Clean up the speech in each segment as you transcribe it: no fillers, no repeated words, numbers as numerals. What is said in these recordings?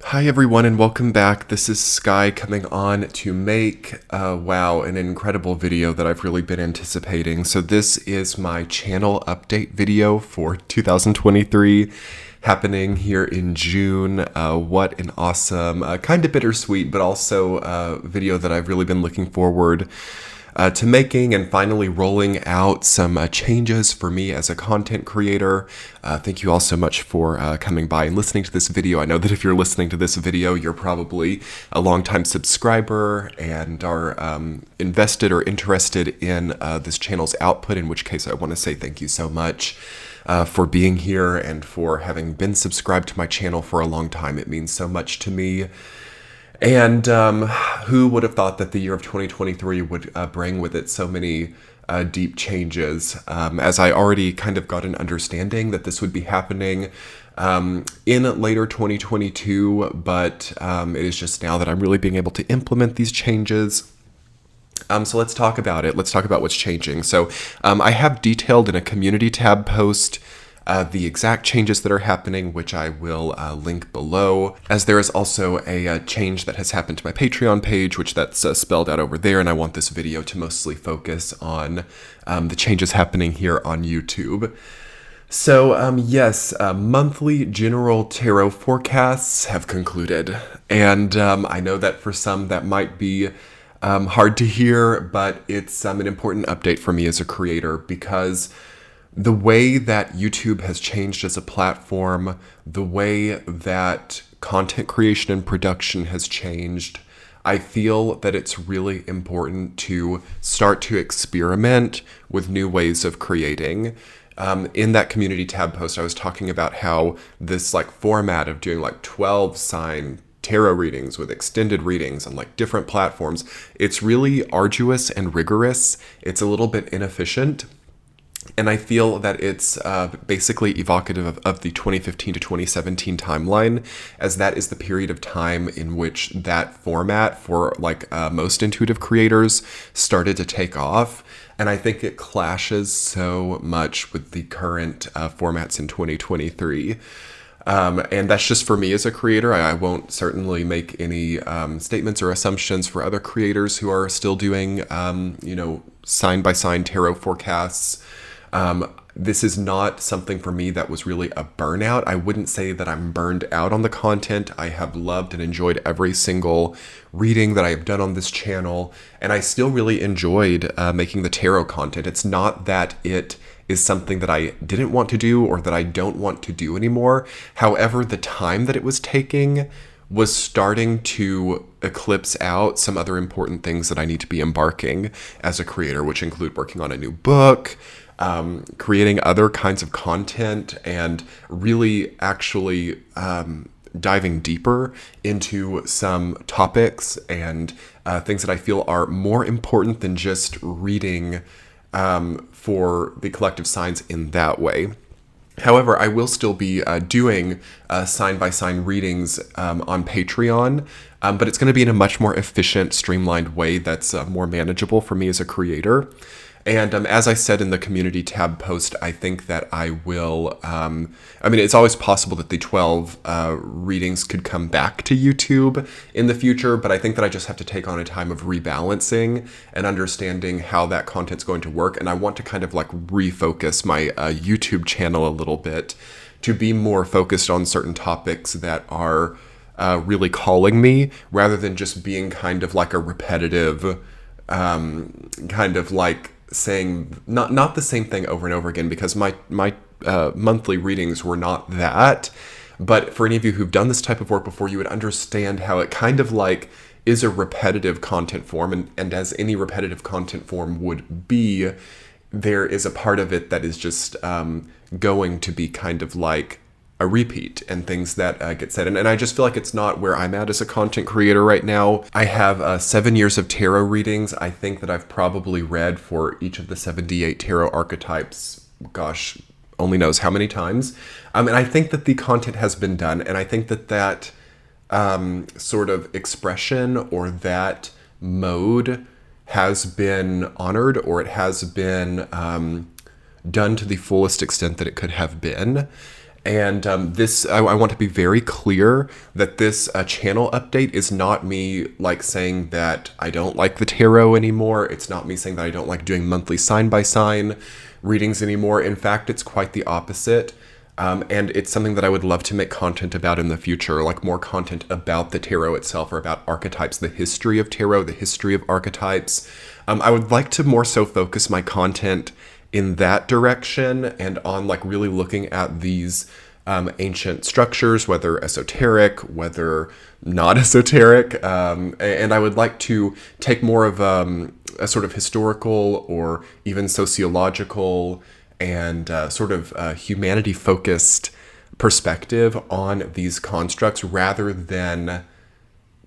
Hi everyone and welcome back. This is Sky coming on to make, an incredible video that I've really been anticipating. So this is my channel update video for 2023 happening here in June. What an awesome, kind of bittersweet, but also video that I've really been looking forward to making and finally rolling out some changes for me as a content creator. Thank you all so much for coming by and listening to this video. I know that if you're listening to this video, you're probably a longtime subscriber and are invested or interested in this channel's output, in which case I want to say thank you so much for being here and for having been subscribed to my channel for a long time. It means so much to me. And who would have thought that the year of 2023 would bring with it so many deep changes? As I already kind of got an understanding that this would be happening in later 2022, but it is just now that I'm really being able to implement these changes. So let's talk about it. Let's talk about what's changing. So I have detailed in a community tab post the exact changes that are happening, which I will link below, as there is also a change that has happened to my Patreon page, which that's spelled out over there, and I want this video to mostly focus on the changes happening here on YouTube. So yes, monthly general tarot forecasts have concluded, and I know that for some that might be hard to hear, but it's an important update for me as a creator, because the way that YouTube has changed as a platform, the way that content creation and production has changed, I feel that it's really important to start to experiment with new ways of creating. In that community tab post, I was talking about how this format of doing 12 sign tarot readings with extended readings on different platforms, it's really arduous and rigorous. It's a little bit inefficient. And I feel that it's basically evocative of the 2015 to 2017 timeline, as that is the period of time in which that format for most intuitive creators started to take off. And I think it clashes so much with the current formats in 2023. And that's just for me as a creator. I won't certainly make any statements or assumptions for other creators who are still doing, sign by sign tarot forecasts. This is not something for me that was really a burnout. I wouldn't say that I'm burned out on the content. I have loved and enjoyed every single reading that I have done on this channel, and I still really enjoyed making the tarot content. It's not that it is something that I didn't want to do or that I don't want to do anymore. However, the time that it was taking was starting to eclipse out some other important things that I need to be embarking as a creator, which include working on a new book, creating other kinds of content, and really actually diving deeper into some topics and things that I feel are more important than just reading for the collective signs in that way. However, I will still be doing sign-by-sign readings on Patreon, but it's going to be in a much more efficient, streamlined way that's more manageable for me as a creator. And as I said in the community tab post, I think that I will, it's always possible that the 12 readings could come back to YouTube in the future, but I think that I just have to take on a time of rebalancing and understanding how that content's going to work. And I want to kind of refocus my YouTube channel a little bit to be more focused on certain topics that are really calling me, rather than just being kind of a repetitive, saying not the same thing over and over again, because my monthly readings were not that. But for any of you who've done this type of work before, you would understand how it kind of is a repetitive content form, and as any repetitive content form would be, there is a part of it that is just going to be kind of a repeat and things that get said. And I just feel like it's not where I'm at as a content creator right now. I have 7 years of tarot readings. I think that I've probably read for each of the 78 tarot archetypes, gosh, only knows how many times. And I think that the content has been done. And I think that sort of expression or that mode has been honored, or it has been done to the fullest extent that it could have been. And I want to be very clear that this channel update is not me like saying that I don't like the tarot anymore. It's not me saying that I don't like doing monthly sign by sign readings anymore. In fact, it's quite the opposite. And it's something that I would love to make content about in the future, like more content about the tarot itself or about archetypes, the history of tarot, the history of archetypes. I would like to more so focus my content in that direction and on like really looking at these ancient structures, whether esoteric, whether not esoteric. And I would like to take more of a sort of historical or even sociological and sort of humanity-focused perspective on these constructs rather than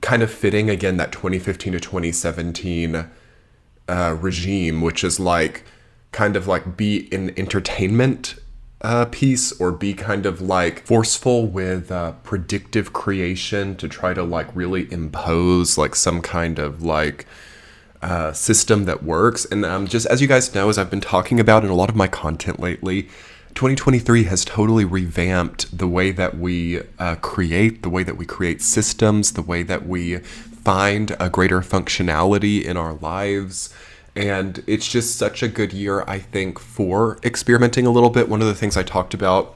kind of fitting, again, that 2015 to 2017 regime, which is like kind of like be an entertainment piece or be kind of like forceful with predictive creation to try to like really impose like some kind of like system that works. And just as you guys know, as I've been talking about in a lot of my content lately, 2023 has totally revamped the way that we create, the way that we create systems, the way that we find a greater functionality in our lives. And it's just such a good year, I think, for experimenting a little bit. One of the things I talked about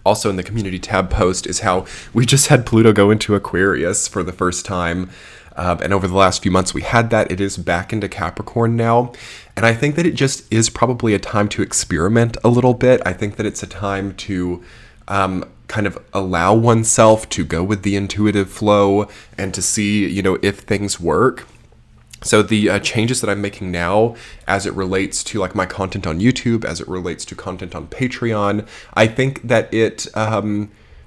also in the community tab post is how we just had Pluto go into Aquarius for the first time. And over the last few months, we had that. It is back into Capricorn now. And I think that it just is probably a time to experiment a little bit. I think that it's a time to kind of allow oneself to go with the intuitive flow and to see, you know, if things work. So the changes that I'm making now as it relates to like my content on YouTube, as it relates to content on Patreon, I think that it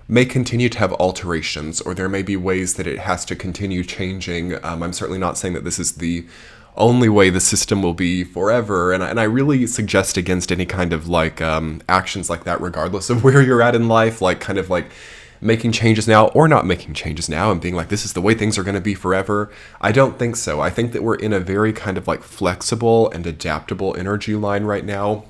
may continue to have alterations, or there may be ways that it has to continue changing. I'm certainly not saying that this is the only way the system will be forever, and I really suggest against any kind of like actions like that, regardless of where you're at in life, like kind of like making changes now or not making changes now and being like, this is the way things are going to be forever. I don't think so. I think that we're in a very kind of like flexible and adaptable energy line right now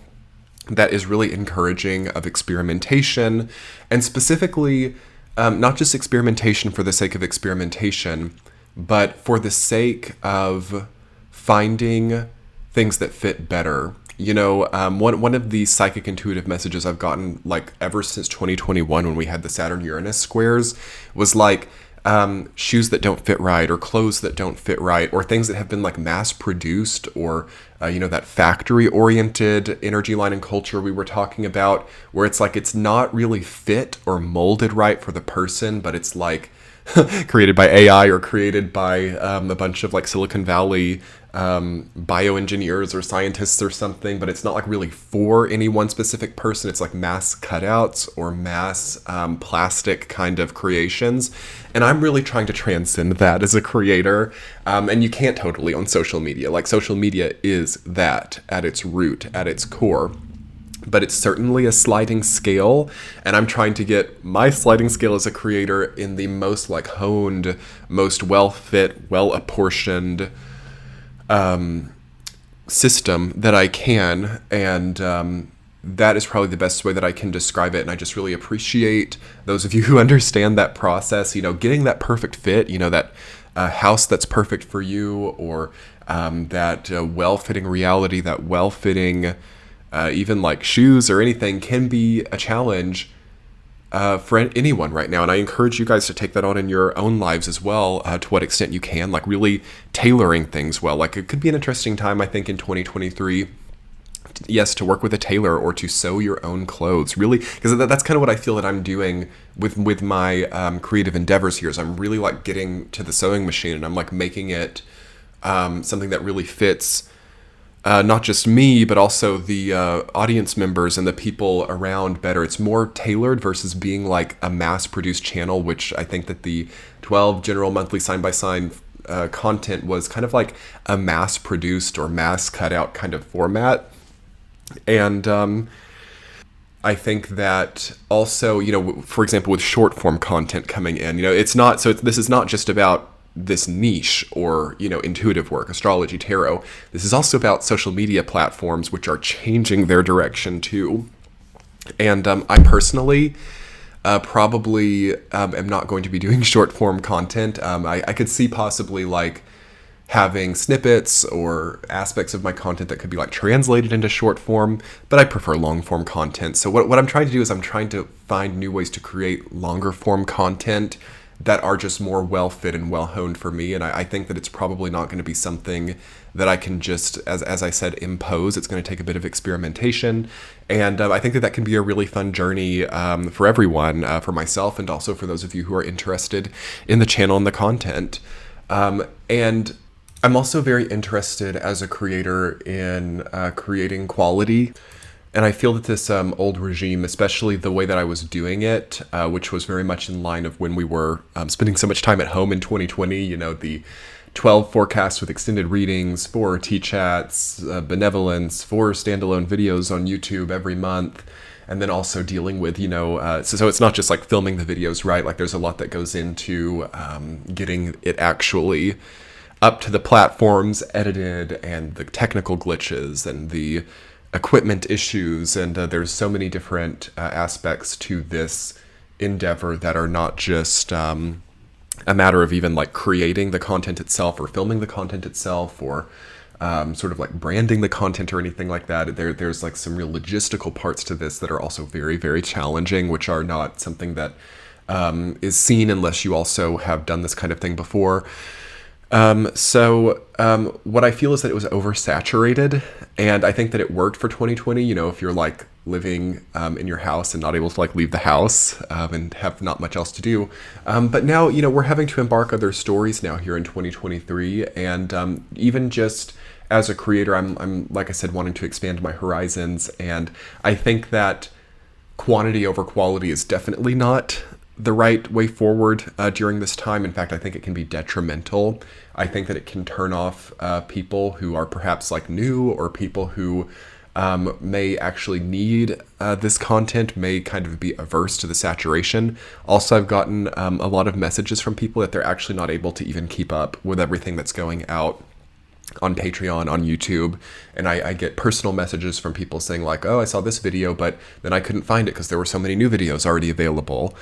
that is really encouraging of experimentation, and specifically not just experimentation for the sake of experimentation, but for the sake of finding things that fit better. You know, one of the psychic intuitive messages I've gotten like ever since 2021 when we had the Saturn-Uranus squares was like shoes that don't fit right, or clothes that don't fit right, or things that have been like mass produced, or you know, that factory oriented energy line and culture we were talking about, where it's like it's not really fit or molded right for the person, but it's like created by AI or created by a bunch of like Silicon Valley bioengineers or scientists or something, but it's not like really for any one specific person. It's like mass cutouts or mass plastic kind of creations. And I'm really trying to transcend that as a creator. And you can't totally on social media. Like social media is that at its root, at its core. But it's certainly a sliding scale, and I'm trying to get my sliding scale as a creator in the most like honed, most well-fit, well-apportioned system that I can, and that is probably the best way that I can describe it. And I just really appreciate those of you who understand that process, you know, getting that perfect fit, you know, that house that's perfect for you, or that well-fitting reality, that well-fitting even like shoes or anything can be a challenge for anyone right now. And I encourage you guys to take that on in your own lives as well, to what extent you can, like really tailoring things well. Like it could be an interesting time, I think, in 2023, yes, to work with a tailor or to sew your own clothes, really, because that's kind of what I feel that I'm doing with my creative endeavors here, is I'm really like getting to the sewing machine and I'm like making it something that really fits not just me, but also the audience members and the people around better. It's more tailored versus being like a mass-produced channel, which I think that the 12 general monthly sign-by-sign content was kind of like a mass-produced or mass-cut-out kind of format. And I think that also, you know, for example, with short-form content coming in, you know, it's not, so this is not just about this niche or, you know, intuitive work, astrology, tarot. This is also about social media platforms, which are changing their direction too. And I personally Probably am not going to be doing short form content. I could see possibly like having snippets or aspects of my content that could be like translated into short form, but I prefer long form content. So what I'm trying to do is I'm trying to find new ways to create longer form content that are just more well fit and well honed for me. And I think that it's probably not going to be something that I can just, as I said, impose. It's going to take a bit of experimentation. And I think that that can be a really fun journey for everyone, for myself, and also for those of you who are interested in the channel and the content. And I'm also very interested as a creator in creating quality. And I feel that this old regime, especially the way that I was doing it, which was very much in line of when we were spending so much time at home in 2020, you know, the 12 forecasts with extended readings, 4 T-chats, benevolence, 4 standalone videos on YouTube every month, and then also dealing with, you know, so it's not just like filming the videos, right? Like there's a lot that goes into getting it actually up to the platforms, edited, and the technical glitches and the equipment issues, and there's so many different aspects to this endeavor that are not just a matter of even like creating the content itself or filming the content itself or sort of like branding the content or anything like that. There's like some real logistical parts to this that are also very, very challenging, which are not something that is seen unless you also have done this kind of thing before. So what I feel is that it was oversaturated, and I think that it worked for 2020. You know, if you're like living in your house and not able to like leave the house and have not much else to do. But now, you know, we're having to embark other stories now here in 2023, and even just as a creator, I'm like I said, wanting to expand my horizons, and I think that quantity over quality is definitely not the right way forward during this time. In fact, I think it can be detrimental. I think that it can turn off people who are perhaps like new, or people who may actually need this content, may kind of be averse to the saturation. Also, I've gotten a lot of messages from people that they're actually not able to even keep up with everything that's going out on Patreon, on YouTube, and I get personal messages from people saying like, oh, I saw this video, but then I couldn't find it because there were so many new videos already available.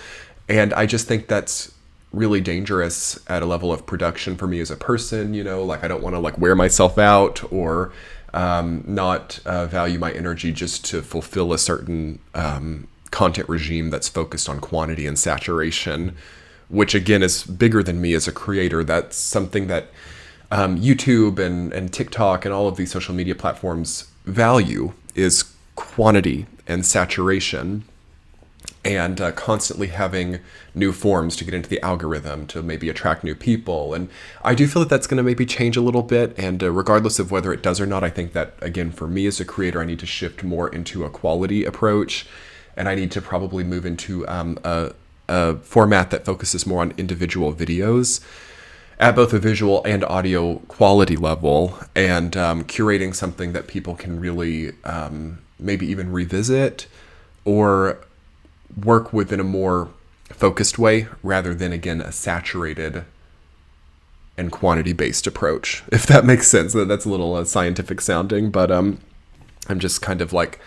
And I just think that's really dangerous at a level of production for me as a person. You know, like I don't want to like wear myself out or not value my energy just to fulfill a certain content regime that's focused on quantity and saturation, which again is bigger than me as a creator. That's something that YouTube and TikTok and all of these social media platforms value, is quantity and saturation, and constantly having new forms to get into the algorithm to maybe attract new people. And I do feel that that's going to maybe change a little bit. And regardless of whether it does or not, I think that, again, for me as a creator, I need to shift more into a quality approach. And I need to probably move into a format that focuses more on individual videos at both a visual and audio quality level, and curating something that people can really maybe even revisit or work with in a more focused way, rather than, again, a saturated and quantity-based approach, if that makes sense. That's a little scientific sounding, but I'm just kind of like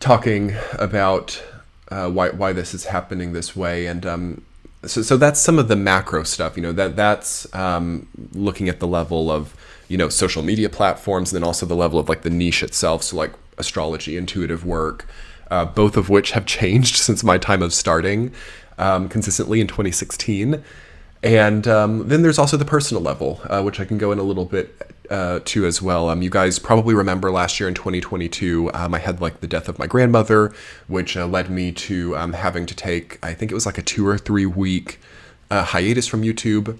talking about why this is happening this way. And so that's some of the macro stuff, you know, that's looking at the level of, you know, social media platforms, and then also the level of like the niche itself. So like astrology, intuitive work, both of which have changed since my time of starting consistently in 2016. And then there's also the personal level, which I can go in a little bit to as well. You guys probably remember last year in 2022, I had like the death of my grandmother, which led me to having to take, I think it was like a 2 or 3 week hiatus from YouTube.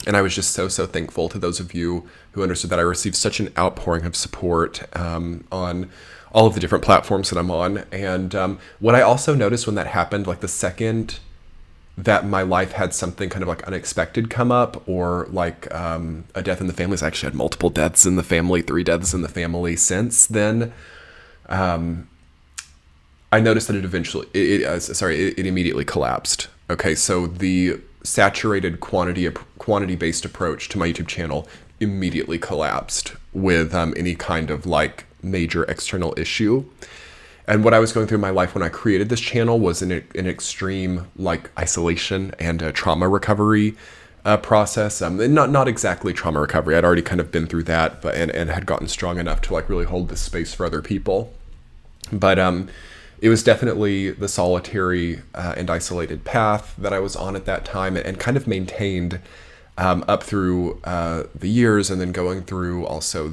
And I was just so thankful to those of you who understood that. I received such an outpouring of support on all of the different platforms that I'm on. And what I also noticed when that happened, like the second that my life had something kind of like unexpected come up, or like a death in the family. I actually had multiple deaths in the family, 3 deaths in the family since then. I noticed that it immediately collapsed. Okay, so the saturated quantity-based approach to my YouTube channel immediately collapsed with any kind of like major external issue. And what I was going through in my life when I created this channel was an extreme like isolation and a trauma recovery process. And not exactly trauma recovery. I'd already kind of been through that, but and had gotten strong enough to like really hold this space for other people. But it was definitely the solitary and isolated path that I was on at that time, and kind of maintained up through the years, and then going through also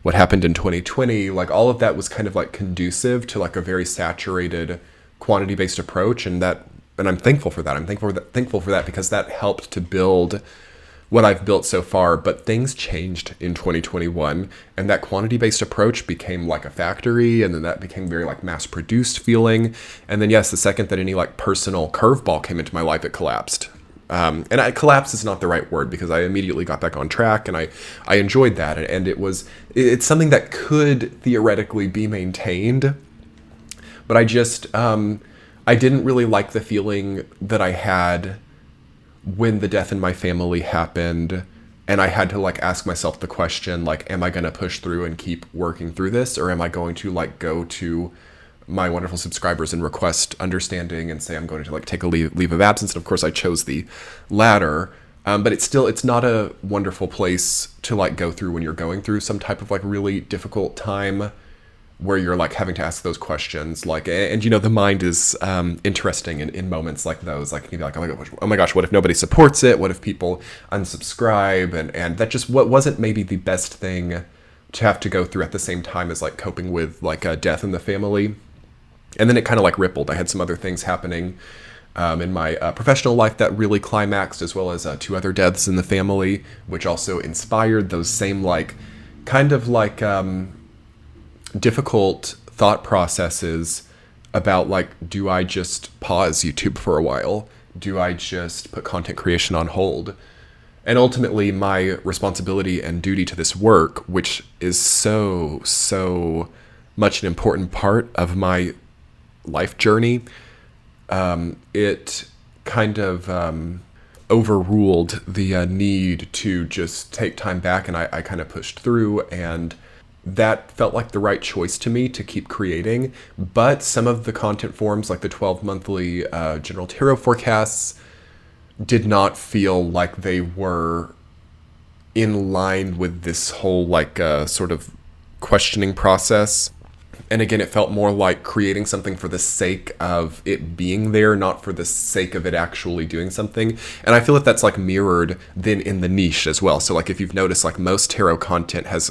what happened in 2020. Like all of that was kind of like conducive to like a very saturated quantity-based approach, and I'm thankful for that. I'm thankful for that because that helped to build what I've built so far. But things changed in 2021, and that quantity-based approach became like a factory, and then that became very like mass-produced feeling. And then yes, the second that any like personal curveball came into my life, it collapsed. And collapse is not the right word, because I immediately got back on track, and I enjoyed that. And it's something that could theoretically be maintained, but I just, I didn't really like the feeling that I had when the death in my family happened, and I had to like ask myself the question, like, am I going to push through and keep working through this, or am I going to like go to my wonderful subscribers and request understanding and say I'm going to like take a leave of absence? And of course I chose the latter, but it's not a wonderful place to like go through when you're going through some type of like really difficult time where you're like having to ask those questions, like, and you know, the mind is interesting in moments like those. Like, you can be like, oh my gosh, what if nobody supports it? What if people unsubscribe? And that just wasn't maybe the best thing to have to go through at the same time as like coping with like a death in the family. And then it kind of like rippled. I had some other things happening in my professional life that really climaxed, as well as 2 other deaths in the family, which also inspired those same like kind of like difficult thought processes about like, do I just pause YouTube for a while? Do I just put content creation on hold? And ultimately my responsibility and duty to this work, which is so much an important part of my life journey, it kind of overruled the need to just take time back, and I kind of pushed through, and that felt like the right choice to me to keep creating. But some of the content forms, like the 12 monthly general tarot forecasts, did not feel like they were in line with this whole like sort of questioning process. And again, it felt more like creating something for the sake of it being there, not for the sake of it actually doing something. And I feel that that's like mirrored then in the niche as well. So like if you've noticed, like most tarot content has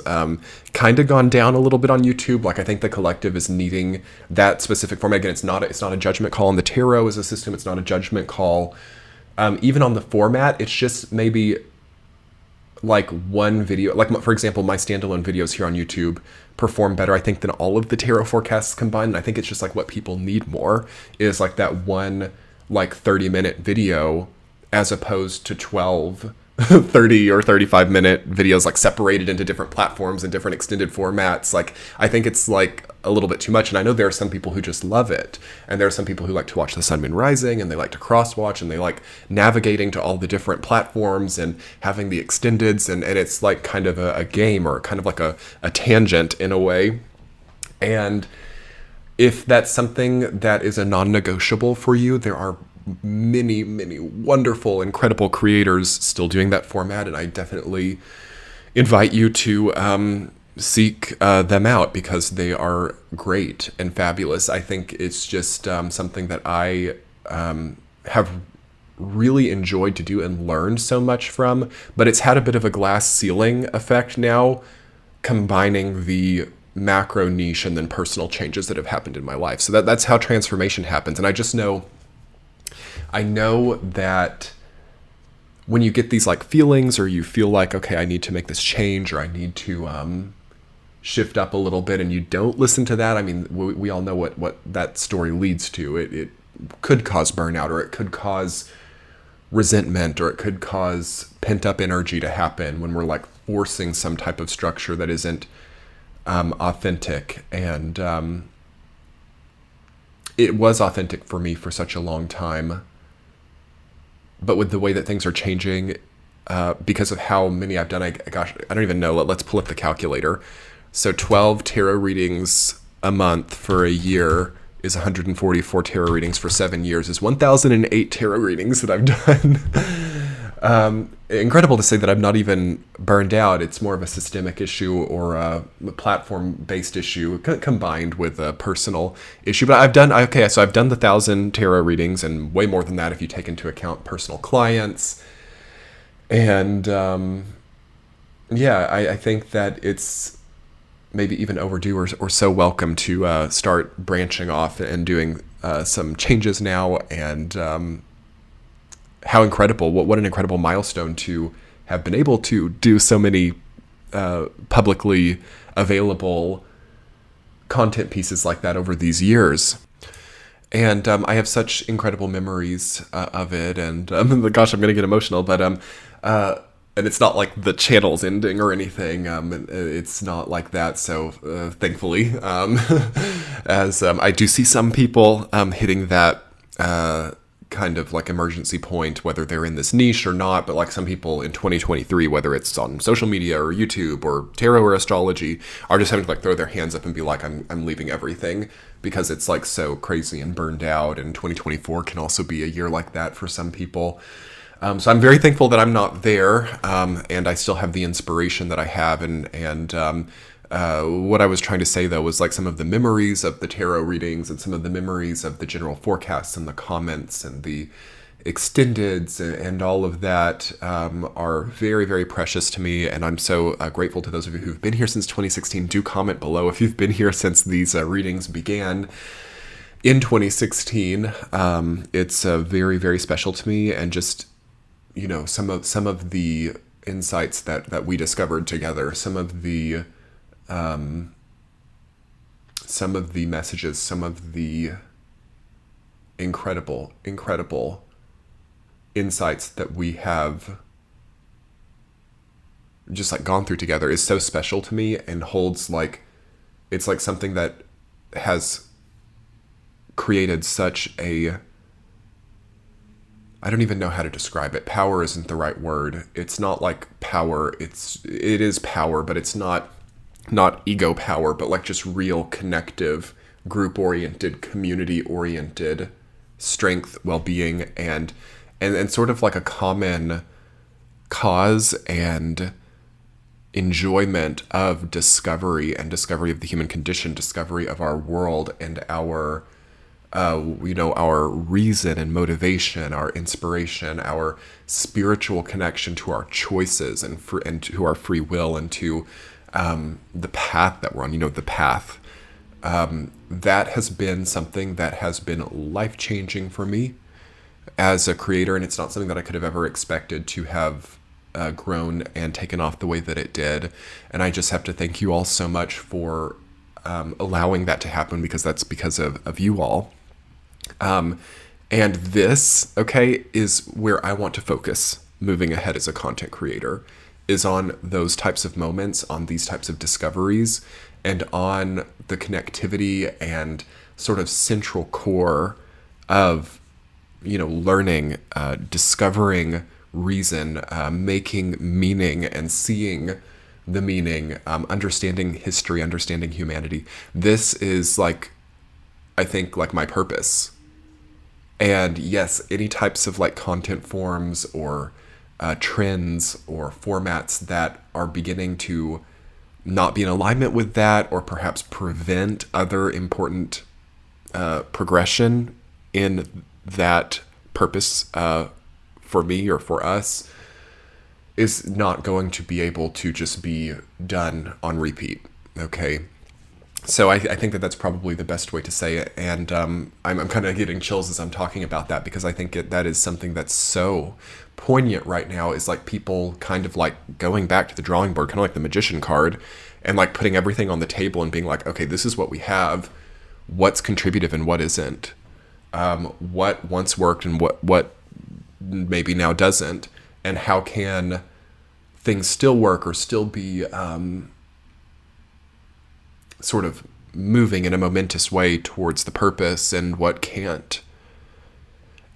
kind of gone down a little bit on YouTube. Like I think the collective is needing that specific format. Again, it's not a judgment call on the tarot as a system. It's not a judgment call. Even on the format, it's just maybe like one video, like for example, my standalone videos here on YouTube perform better, I think, than all of the tarot forecasts combined. And I think it's just like what people need more is like that one like 30-minute video, as opposed to 12 30 or 35-minute videos like separated into different platforms and different extended formats. Like I think it's like a little bit too much, and I know there are some people who just love it, and there are some people who like to watch the sun, moon, rising, and they like to cross watch, and they like navigating to all the different platforms and having the extendeds, and it's like kind of a game, or kind of like a tangent in a way. And if that's something that is a non-negotiable for you, there are many wonderful, incredible creators still doing that format, and I definitely invite you to seek them out, because they are great and fabulous. I think it's just something that I have really enjoyed to do and learned so much from, but it's had a bit of a glass ceiling effect now, combining the macro niche and then personal changes that have happened in my life. So that's how transformation happens. And I know that when you get these like feelings, or you feel like, okay, I need to make this change, or I need to shift up a little bit, and you don't listen to that, I mean, we all know what that story leads to. It could cause burnout, or it could cause resentment, or it could cause pent up energy to happen when we're like forcing some type of structure that isn't authentic. And it was authentic for me for such a long time. But with the way that things are changing, because of how many I've done, I don't even know. Let's pull up the calculator. So 12 tarot readings a month for a year is 144 tarot readings for 7 years is 1,008 tarot readings that I've done. Incredible to say that I'm not even burned out. It's more of a systemic issue or a platform-based issue combined with a personal issue. But I've done the 1,000 tarot readings, and way more than that if you take into account personal clients. And I think that it's maybe even overdue or so welcome to start branching off and doing some changes now. And how incredible, what an incredible milestone to have been able to do so many publicly available content pieces like that over these years. And I have such incredible memories of it. And gosh, I'm going to get emotional, but and it's not like the channel's ending or anything. It's not like that. So thankfully, as I do see some people hitting that kind of like emergency point, whether they're in this niche or not, but like some people in 2023, whether it's on social media or YouTube or tarot or astrology, are just having to like throw their hands up and be like, I'm leaving everything, because it's like so crazy and burned out. And 2024 can also be a year like that for some people. So I'm very thankful that I'm not there, and I still have the inspiration that I have. And what I was trying to say, though, was like some of the memories of the tarot readings and some of the memories of the general forecasts and the comments and the extendeds and all of that are very, very precious to me. And I'm so grateful to those of you who've been here since 2016. Do comment below if you've been here since these readings began in 2016. It's very, very special to me, and just, you know, some of the insights that we discovered together, some of the messages, some of the incredible insights that we have just like gone through together is so special to me, and holds like, it's like something that has created such a, I don't even know how to describe it. Power isn't the right word. It's not like power. It is power, but it's not ego power, but like just real connective, group-oriented, community-oriented strength, well-being, and sort of like a common cause and enjoyment of discovery of the human condition, discovery of our world and our our reason and motivation, our inspiration, our spiritual connection to our choices and to our free will, and to the path that we're on, the path. That has been something that has been life-changing for me as a creator, and it's not something that I could have ever expected to have grown and taken off the way that it did. And I just have to thank you all so much for allowing that to happen, because that's because of you all. And this, is where I want to focus moving ahead as a content creator, is on those types of moments, on these types of discoveries, and on the connectivity and sort of central core of, learning, discovering reason, making meaning and seeing the meaning, understanding history, understanding humanity. This is like, I think, like my purpose. And yes, any types of like content forms or trends or formats that are beginning to not be in alignment with that, or perhaps prevent other important progression in that purpose for me or for us, is not going to be able to just be done on repeat. So I think that that's probably the best way to say it. And I'm kind of getting chills as I'm talking about that, because I think that is something that's so poignant right now, is like people kind of like going back to the drawing board, kind of like the magician card, and like putting everything on the table and being like, okay, this is what we have, what's contributive and what isn't, what once worked and what maybe now doesn't, and how can things still work or still be sort of moving in a momentous way towards the purpose, and what can't.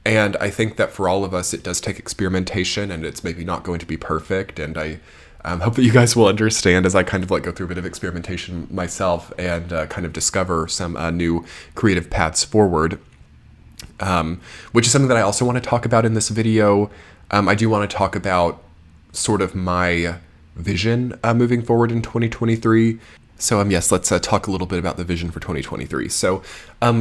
And I think that for all of us, it does take experimentation, and it's maybe not going to be perfect. And I Hope that you guys will understand as I kind of like go through a bit of experimentation myself and kind of discover some new creative paths forward, which is something that I also want to talk about in this video. I do want to talk about sort of my vision moving forward in 2023. So yes, let's talk a little bit about the vision for 2023. So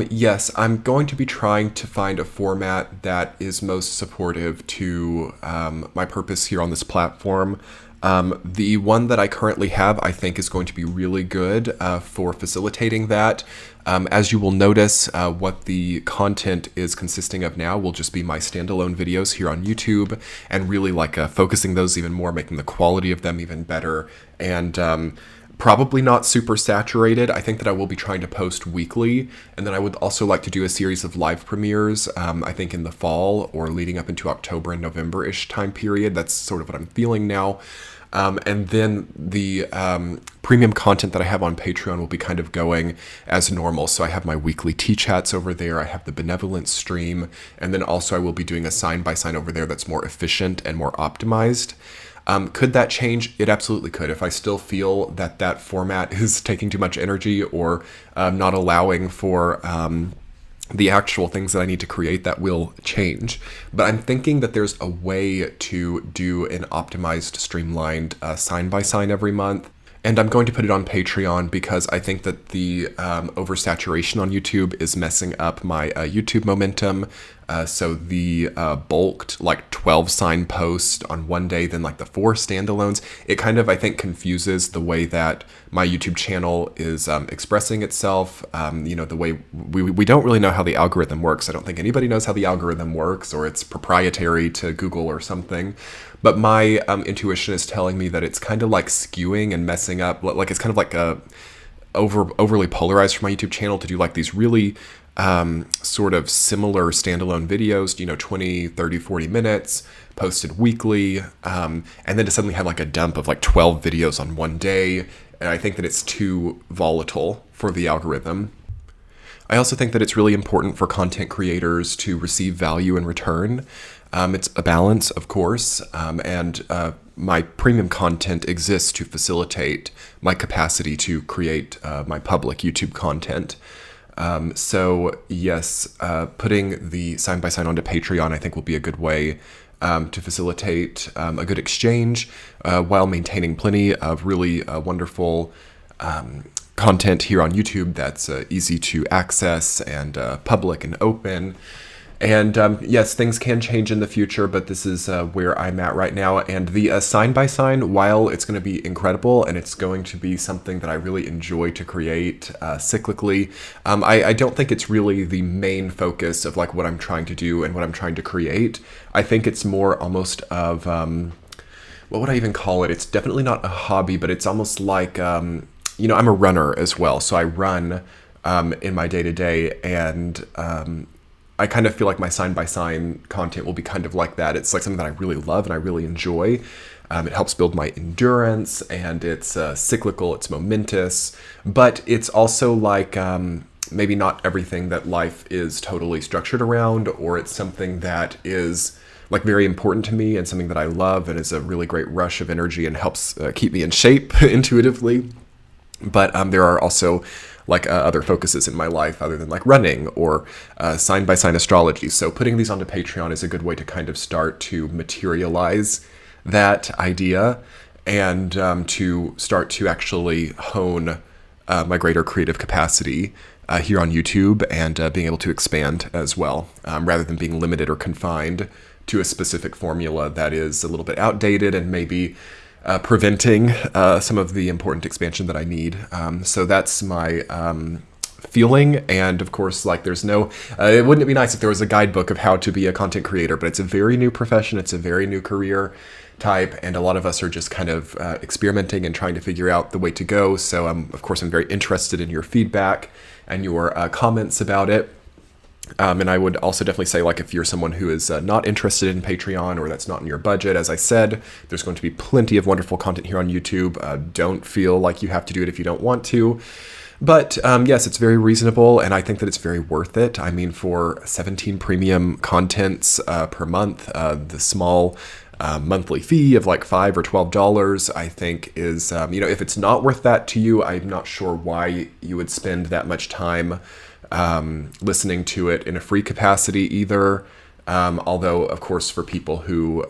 yes, I'm going to be trying to find a format that is most supportive to my purpose here on this platform. The one that I currently have, I think, is going to be really good for facilitating that. As you will notice, what the content is consisting of now will just be my standalone videos here on YouTube, and really like focusing those even more, making the quality of them even better, and probably not super saturated. I think that I will be trying to post weekly, and then I would also like to do a series of live premieres, I think in the fall or leading up into October and November-ish time period. That's sort of what I'm feeling now. And then the premium content that I have on Patreon will be kind of going as normal. So I have my weekly tea chats over there. I have the benevolence stream. And then also I will be doing a sign-by-sign over there that's more efficient and more optimized. Could that change? It absolutely could. If I still feel that that format is taking too much energy or not allowing for the actual things that I need to create, that will change. But I'm thinking that there's a way to do an optimized, streamlined sign-by-sign every month. And I'm going to put it on Patreon because I think that the oversaturation on YouTube is messing up my YouTube momentum. So the bulked like 12 sign post on one day, then like the 4 standalones, it kind of, I think, confuses the way that my YouTube channel is expressing itself. The way we don't really know how the algorithm works. I don't think anybody knows how the algorithm works, or it's proprietary to Google or something. But my intuition is telling me that it's kind of like skewing and messing up. Like it's kind of like overly polarized for my YouTube channel to do like these really sort of similar standalone videos, 20, 30, 40 minutes, posted weekly, and then to suddenly have like a dump of like 12 videos on one day. And I think that it's too volatile for the algorithm. I also think that it's really important for content creators to receive value in return. It's a balance, of course, and my premium content exists to facilitate my capacity to create my public YouTube content. So yes, putting the sign-by-sign onto Patreon, I think, will be a good way to facilitate a good exchange while maintaining plenty of really wonderful content here on YouTube that's easy to access and public and open. And yes, things can change in the future, but this is where I'm at right now. And the sign-by-sign, while it's going to be incredible and it's going to be something that I really enjoy to create cyclically, I don't think it's really the main focus of like what I'm trying to do and what I'm trying to create. I think it's more almost of, what would I even call it? It's definitely not a hobby, but it's almost like, I'm a runner as well. So I run in my day-to-day, and I kind of feel like my sign-by-sign content will be kind of like that. It's like something that I really love and I really enjoy. It helps build my endurance, and it's cyclical, it's momentous, but it's also like maybe not everything that life is totally structured around, or it's something that is like very important to me and something that I love and is a really great rush of energy and helps keep me in shape intuitively. But there are also like other focuses in my life other than like running or sign-by-sign astrology. So putting these onto Patreon is a good way to kind of start to materialize that idea and to start to actually hone my greater creative capacity here on YouTube, and being able to expand as well, rather than being limited or confined to a specific formula that is a little bit outdated and maybe preventing some of the important expansion that I need. So that's my feeling. And of course, like there's no, wouldn't it be nice if there was a guidebook of how to be a content creator, but it's a very new profession. It's a very new career type. And a lot of us are just kind of experimenting and trying to figure out the way to go. So of course, I'm very interested in your feedback and your comments about it. And I would also definitely say, like, if you're someone who is not interested in Patreon, or that's not in your budget, as I said, there's going to be plenty of wonderful content here on YouTube. Don't feel like you have to do it if you don't want to. But yes, it's very reasonable, and I think that it's very worth it. I mean, for 17 premium contents per month, the small monthly fee of like $5 or $12, I think is, if it's not worth that to you, I'm not sure why you would spend that much time listening to it in a free capacity either. Although, of course, for people who,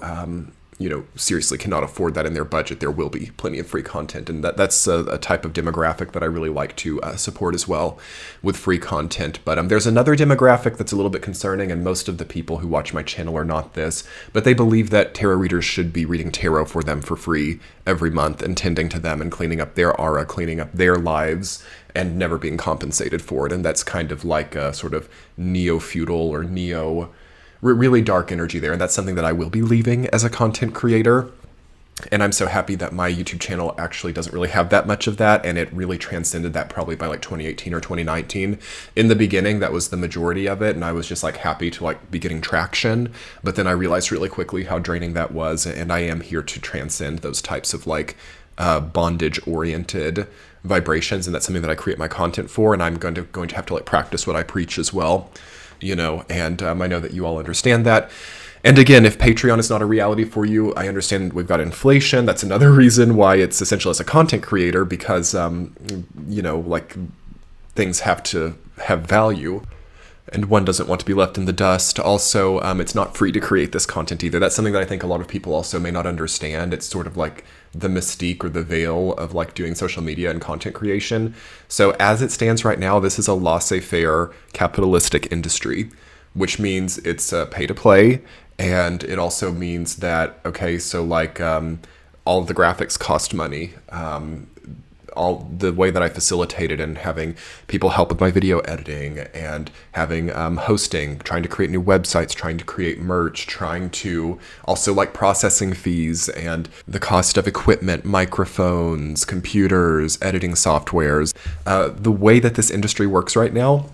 seriously cannot afford that in their budget, there will be plenty of free content. And that's a type of demographic that I really like to support as well with free content. But there's another demographic that's a little bit concerning, and most of the people who watch my channel are not this, but they believe that tarot readers should be reading tarot for them for free every month and tending to them and cleaning up their aura, cleaning up their lives, and never being compensated for it. And that's kind of like a sort of neo-feudal or really dark energy there. And that's something that I will be leaving as a content creator. And I'm so happy that my YouTube channel actually doesn't really have that much of that. And it really transcended that probably by like 2018 or 2019. In the beginning, that was the majority of it. And I was just like happy to like be getting traction. But then I realized really quickly how draining that was. And I am here to transcend those types of like bondage oriented vibrations. And that's something that I create my content for. And I'm going to have to like practice what I preach as well. And I know that you all understand that. And again, if Patreon is not a reality for you, I understand we've got inflation. That's another reason why it's essential as a content creator, because, like things have to have value. And one doesn't want to be left in the dust. Also, it's not free to create this content either. That's something that I think a lot of people also may not understand. It's sort of like the mystique or the veil of like doing social media and content creation. So as it stands right now, this is a laissez-faire capitalistic industry, which means it's pay to play. And it also means that, okay, so like all of the graphics cost money. All the way that I facilitated and having people help with my video editing and having hosting, trying to create new websites, trying to create merch, trying to also like processing fees and the cost of equipment, microphones, computers, editing softwares. The way that this industry works right now,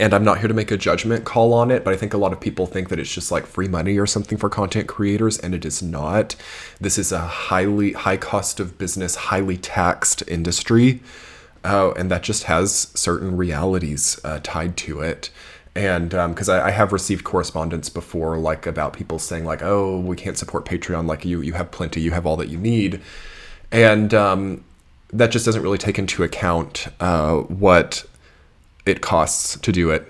and I'm not here to make a judgment call on it, but I think a lot of people think that it's just like free money or something for content creators, and it is not. This is a high cost of business, highly taxed industry, and that just has certain realities tied to it. And because I have received correspondence before, like about people saying like, oh, we can't support Patreon, like you have plenty, you have all that you need. And that just doesn't really take into account what it costs to do it,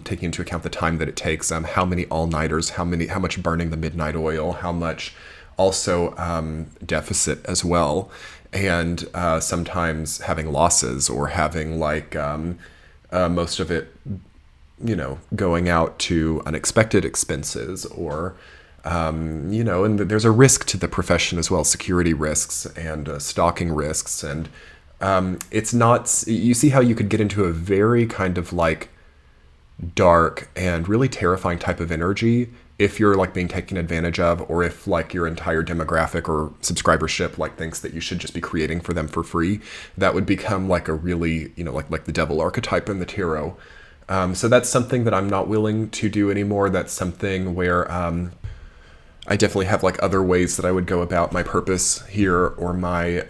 taking into account the time that it takes, how many all-nighters, how much burning the midnight oil, how much also deficit as well, and sometimes having losses or having like most of it, going out to unexpected expenses or, and there's a risk to the profession as well, security risks and stalking risks. And it's not, you see how you could get into a very kind of like dark and really terrifying type of energy if you're like being taken advantage of, or if like your entire demographic or subscribership like thinks that you should just be creating for them for free. That would become like a really, like the devil archetype in the tarot. So that's something that I'm not willing to do anymore. That's something where I definitely have like other ways that I would go about my purpose here, or my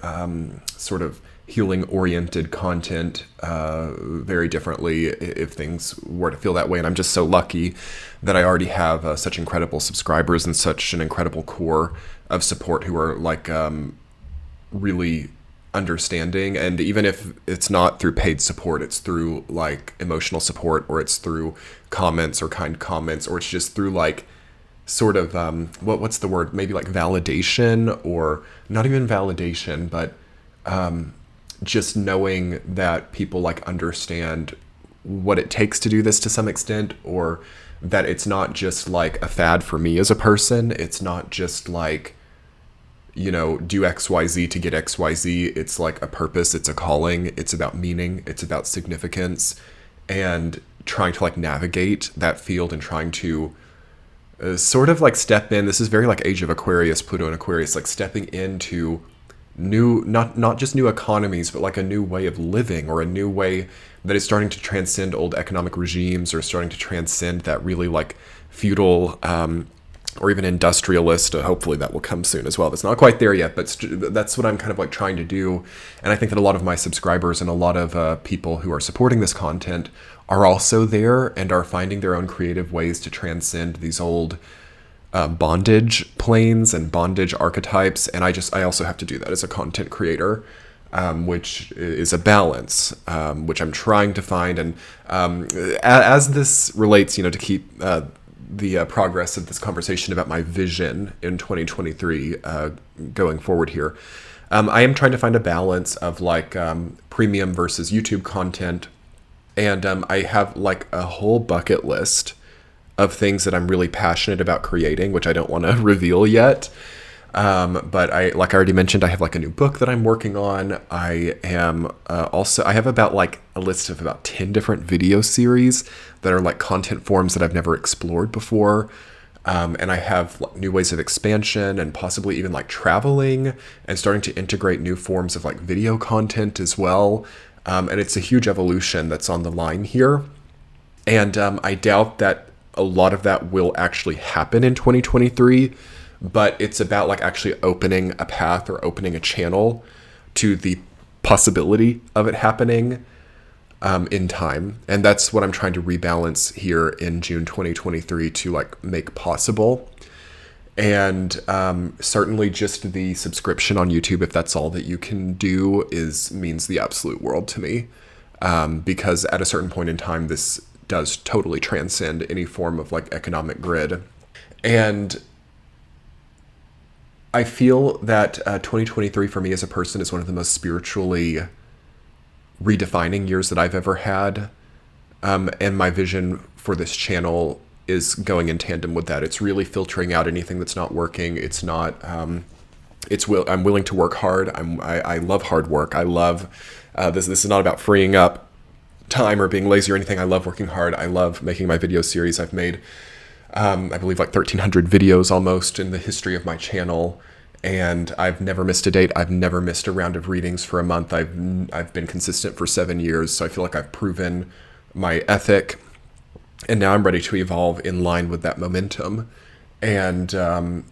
sort of healing-oriented content very differently if things were to feel that way. And I'm just so lucky that I already have such incredible subscribers and such an incredible core of support who are like really understanding. And even if it's not through paid support, it's through like emotional support, or it's through comments or kind comments, or it's just through like sort of what's the word, maybe like validation, or not even validation, but just knowing that people like understand what it takes to do this to some extent, or that it's not just like a fad for me as a person. It's not just like, do XYZ to get XYZ. It's like a purpose. It's a calling. It's about meaning. It's about significance, and trying to like navigate that field and trying to sort of like step in. This is very like Age of Aquarius, Pluto and Aquarius, like stepping into new, not just new economies, but like a new way of living, or a new way that is starting to transcend old economic regimes, or starting to transcend that really like feudal or even industrialist. Hopefully that will come soon as well. That's not quite there yet, but that's what I'm kind of like trying to do. And I think that a lot of my subscribers and a lot of people who are supporting this content are also there and are finding their own creative ways to transcend these old bondage planes and bondage archetypes, and I also have to do that as a content creator, which is a balance, which I'm trying to find. And as this relates, to keep the progress of this conversation about my vision in 2023 going forward here, I am trying to find a balance of like premium versus YouTube content, and I have like a whole bucket list of things that I'm really passionate about creating, which I don't want to reveal yet. But like I already mentioned, I have like a new book that I'm working on. I have about like a list of about 10 different video series that are like content forms that I've never explored before. And I have new ways of expansion and possibly even like traveling and starting to integrate new forms of like video content as well. And it's a huge evolution that's on the line here. And I doubt that a lot of that will actually happen in 2023, but it's about like actually opening a path or opening a channel to the possibility of it happening in time. And that's what I'm trying to rebalance here in June 2023 to like make possible. And certainly just the subscription on YouTube, if that's all that you can do, means the absolute world to me. Because at a certain point in time, this does totally transcend any form of like economic grid. And I feel that 2023 for me as a person is one of the most spiritually redefining years that I've ever had. And my vision for this channel is going in tandem with that. It's really filtering out anything that's not working. It's not, I'm willing to work hard. I love hard work. I love, this is not about freeing up time or being lazy or anything. I love working hard. I love making my video series. I've made, I believe like 1,300 videos almost in the history of my channel. And I've never missed a date. I've never missed a round of readings for a month. I've been consistent for 7 years. So I feel like I've proven my ethic. And now I'm ready to evolve in line with that momentum. And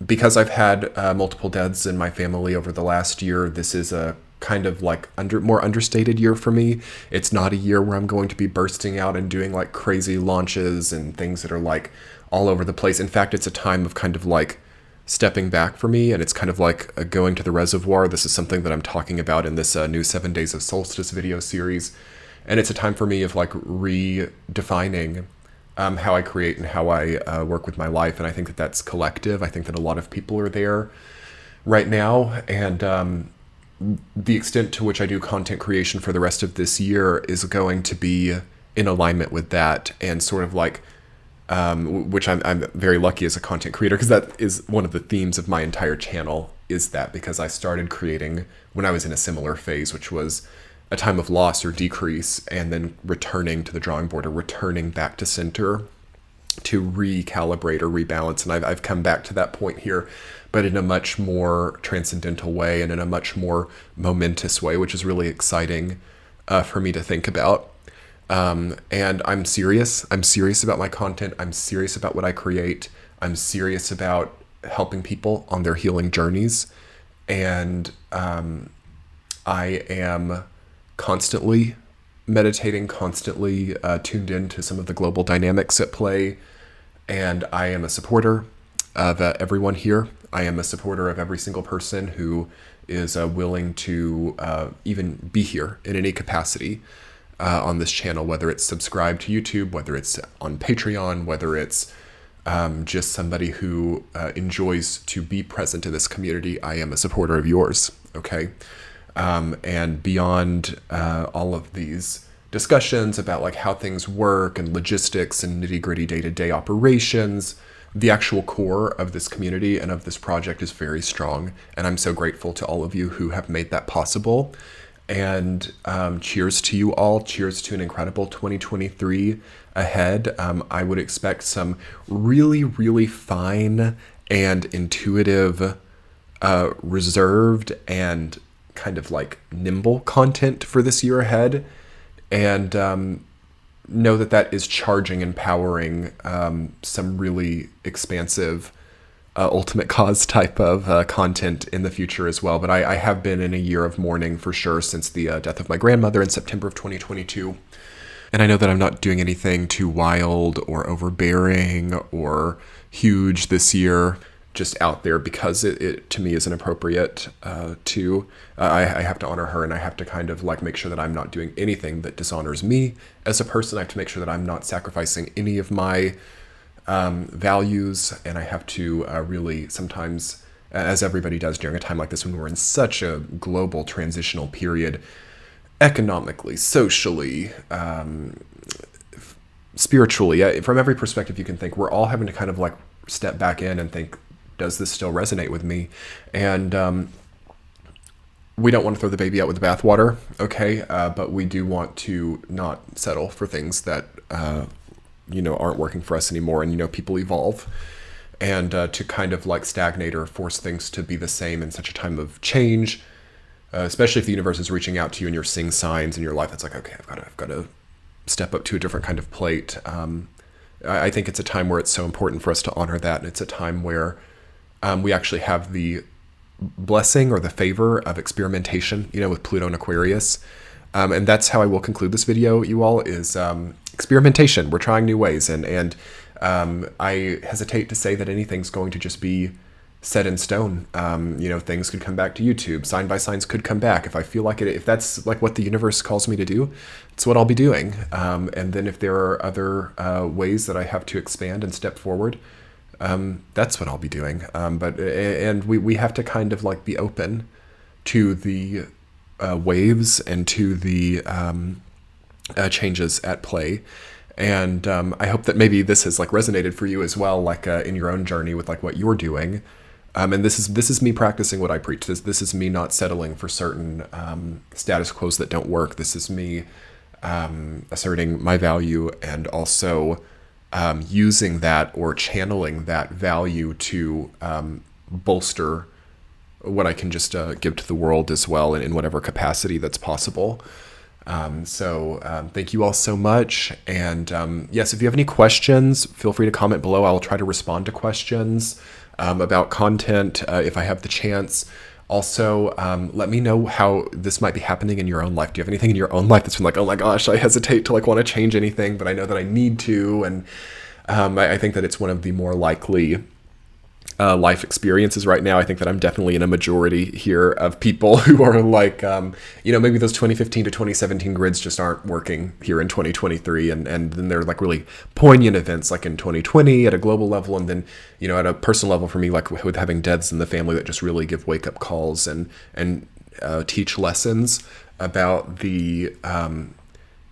because I've had multiple deaths in my family over the last year, this is a kind of like more understated year for me. It's not a year where I'm going to be bursting out and doing like crazy launches and things that are like all over the place. In fact, it's a time of kind of like stepping back for me, and it's kind of like going to the reservoir. This is something that I'm talking about in this new 7 Days of Solstice video series. And it's a time for me of like redefining how I create and how I work with my life. And I think that that's collective. I think that a lot of people are there right now. And the extent to which I do content creation for the rest of this year is going to be in alignment with that, and sort of like, which I'm very lucky as a content creator, because that is one of the themes of my entire channel, is that because I started creating when I was in a similar phase, which was a time of loss or decrease, and then returning to the drawing board or returning back to center to recalibrate or rebalance. And I've come back to that point here, but in a much more transcendental way and in a much more momentous way, which is really exciting for me to think about. And I'm serious. I'm serious about my content. I'm serious about what I create. I'm serious about helping people on their healing journeys. And I am constantly meditating, constantly tuned into some of the global dynamics at play. And I am a supporter of everyone here. I am a supporter of every single person who is willing to even be here in any capacity on this channel, whether it's subscribed to YouTube, whether it's on Patreon, whether it's just somebody who enjoys to be present in this community. I am a supporter of yours, okay? And beyond all of these discussions about like how things work and logistics and nitty-gritty day-to-day operations, the actual core of this community and of this project is very strong. And I'm so grateful to all of you who have made that possible. And cheers to you all. Cheers to an incredible 2023 ahead. I would expect some really, really fine and intuitive, reserved and kind of like nimble content for this year ahead. And know that that is charging and powering some really expansive ultimate cause type of content in the future as well. But I have been in a year of mourning for sure since the death of my grandmother in September of 2022. And I know that I'm not doing anything too wild or overbearing or huge this year, just out there, because it to me is inappropriate to. I have to honor her, and I have to kind of like make sure that I'm not doing anything that dishonors me as a person. I have to make sure that I'm not sacrificing any of my values, and I have to really sometimes, as everybody does during a time like this when we're in such a global transitional period, economically, socially, spiritually, from every perspective you can think, we're all having to kind of like step back in and think, does this still resonate with me? And we don't want to throw the baby out with the bathwater, okay? But we do want to not settle for things that, aren't working for us anymore. And, people evolve. And to kind of like stagnate or force things to be the same in such a time of change, especially if the universe is reaching out to you and you're seeing signs in your life, it's like, okay, I've got to step up to a different kind of plate. I think it's a time where it's so important for us to honor that. And it's a time where we actually have the blessing or the favor of experimentation, with Pluto and Aquarius. And that's how I will conclude this video, you all, is experimentation. We're trying new ways. And I hesitate to say that anything's going to just be set in stone. Things could come back to YouTube. Sign by signs could come back. If I feel like it, if that's like what the universe calls me to do, it's what I'll be doing. And then if there are other ways that I have to expand and step forward, that's what I'll be doing. But we have to kind of like be open to the waves and to the changes at play. And I hope that maybe this has like resonated for you as well, like in your own journey with like what you're doing. And this is me practicing what I preach. This is me not settling for certain status quos that don't work. This is me asserting my value, and also using that or channeling that value to bolster what I can just give to the world as well, in whatever capacity that's possible. Thank you all so much. And yes, if you have any questions, feel free to comment below. I'll try to respond to questions about content if I have the chance. Also, let me know how this might be happening in your own life. Do you have anything in your own life that's been like, oh my gosh, I hesitate to like want to change anything, but I know that I need to? And I think that it's one of the more likely life experiences right now. I think that I'm definitely in a majority here of people who are like, maybe those 2015 to 2017 grids just aren't working here in 2023. And then they're like really poignant events like in 2020 at a global level. And then, at a personal level for me, like with having deaths in the family that just really give wake up calls and teach lessons about the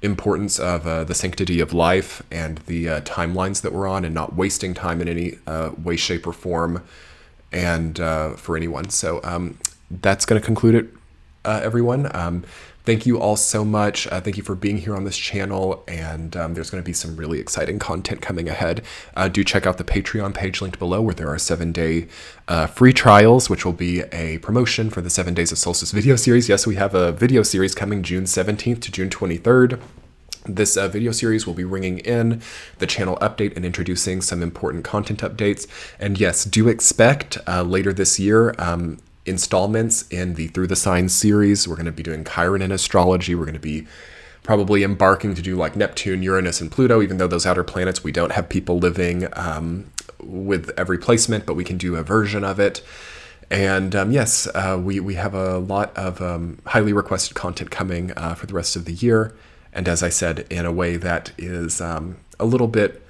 importance of the sanctity of life and the timelines that we're on, and not wasting time in any way, shape, or form, and for anyone. So that's going to conclude it, everyone. Thank you all so much. Thank you for being here on this channel, and there's going to be some really exciting content coming ahead. Do check out the Patreon page linked below, where there are 7-day free trials, which will be a promotion for the 7 Days of Solstice video series. Yes, we have a video series coming June 17th to June 23rd. This video series will be ringing in the channel update and introducing some important content updates. And yes, do expect later this year installments in the Through the Signs series. We're going to be doing Chiron and astrology. We're going to be probably embarking to do like Neptune, Uranus, and Pluto, even though those outer planets, we don't have people living with every placement, but we can do a version of it. And yes, we have a lot of highly requested content coming for the rest of the year. And as I said, in a way that is a little bit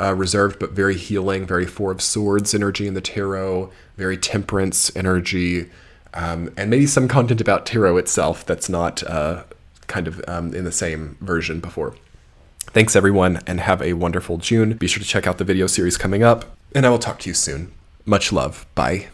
reserved, but very healing, very Four of Swords energy in the tarot, very temperance energy, and maybe some content about tarot itself that's not kind of in the same version before. Thanks, everyone, and have a wonderful June. Be sure to check out the video series coming up, and I will talk to you soon. Much love. Bye.